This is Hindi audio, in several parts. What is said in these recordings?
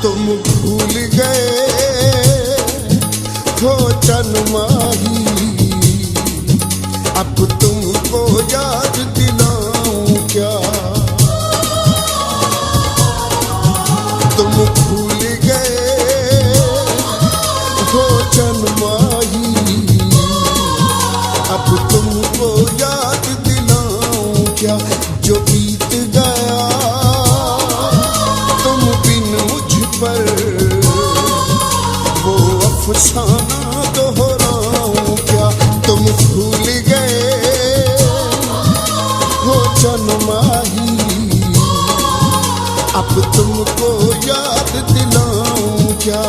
तुम भूल गए हो चनमाही, अब तुमको याद दिलाऊं क्या। तुम भूल गए हो चनमाही, अब तुमको याद दिलाऊं क्या। जो बीत गया तुम बिन मुझ पर, वो अफसाना दोहराऊं क्या। तुम भूल गए हो चनमाही, अब तुमको याद दिलाऊं क्या।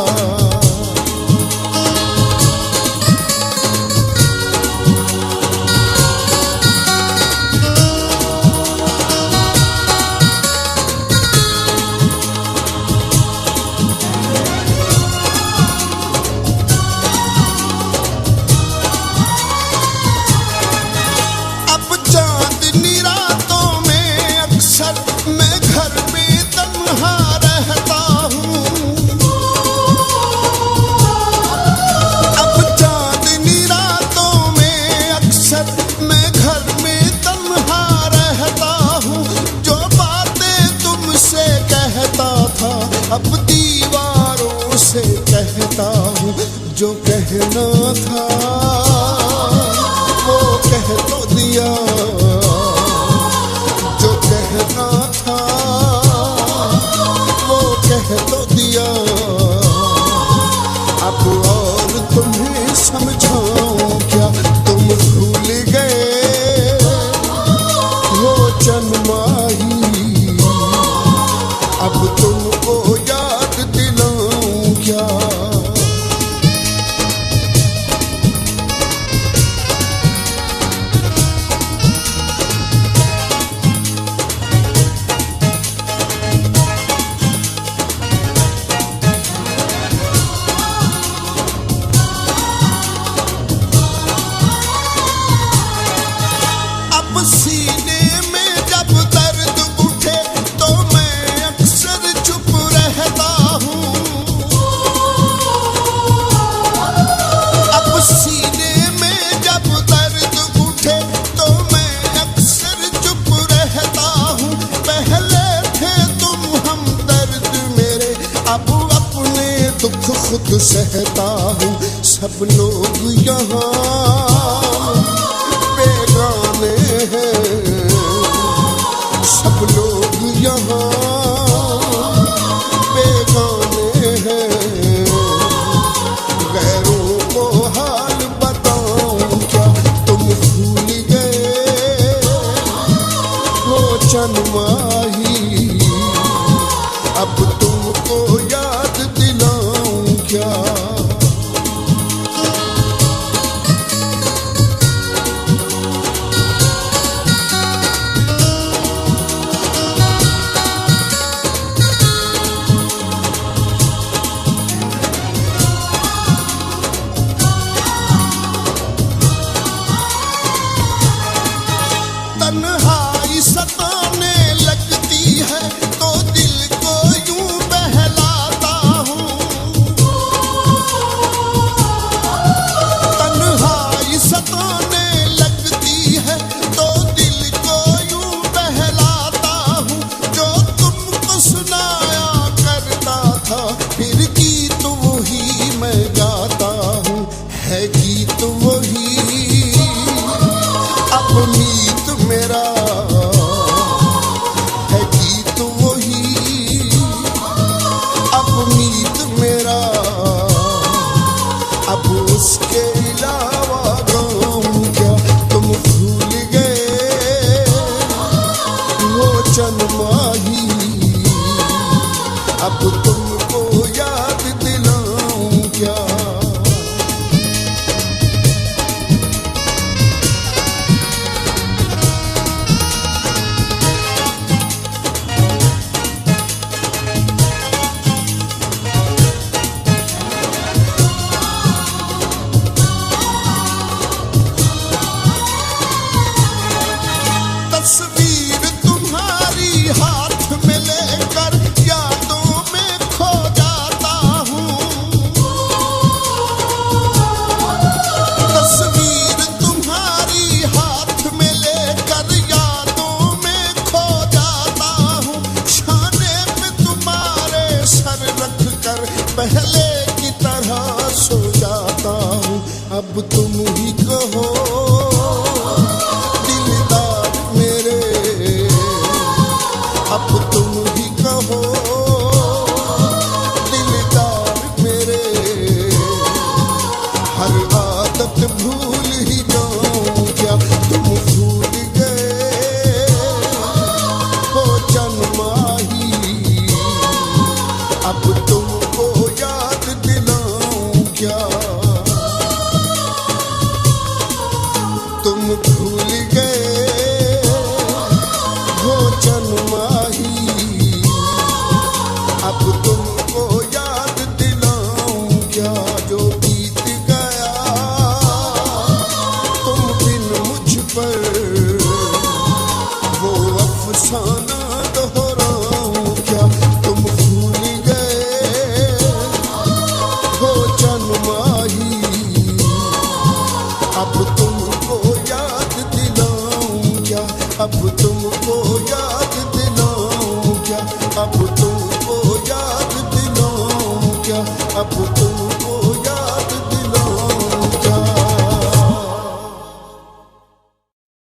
अब दीवारों से कहता हूँ, जो कहना था वो कह तो दिया। जो कहना था वो कह तो दिया। अब और तुम्हें समझाऊं क्या। तुम भूल गए हो चनमाही, अब तुमको याद दिलाऊं क्या। अब सीने में जब दर्द उठे तो मैं अक्सर चुप रहता हूँ। अब सीने में जब दर्द उठे तो मैं अक्सर चुप रहता हूँ। पहले थे तुम हमदर्द मेरे, अब अपने दुख खुद सहता हूँ। सब लोग यहाँ बेगाने हैं, सब लोग यहाँ बेगाने हैं। गैरों को हाल बताऊं क्या। तुम भूल गए हो चनमाही, अब तुमको याद दिलाऊं क्या। तन्हाई सताने लगती है तो दिल को यूं बहलाता हूँ। तन्हाई सताने लगती है तो दिल को यूं बहलाता हूँ। जो तुमको सुनाया करता था, फिर गीत वही मैं गाता हूँ। है गीत वही अब मीत मेरा, है गीत वही अब मीत मेरा। अब उसके अलावा गाऊं क्या। तुम भूल गए हो चनमाही, अब तुमको याद दिलाऊं क्या। तस्वीर तुम्हारी हाथ में लेकर यादों में अब तुम ही कहो दिलदार मेरे, अब तुम ही कहो दिलदार मेरे। हर आदत भूल ही जाऊं क्या, तुम भूल गए हो जन्माही। अब तुमको याद दिलाऊं क्या, तुम भूल गए हो जन्माही। अब तुमको याद दिलाऊं क्या, जो बीत गया तुम बिन मुझ पर, वो अफसाना दोहराऊं क्या। तुम भूल गए हो जन्माही, अब तुमको याद दिलाऊं क्या, अब तुमको याद दिलाऊं क्या, अब तुमको याद दिलाऊं क्या, अब तुम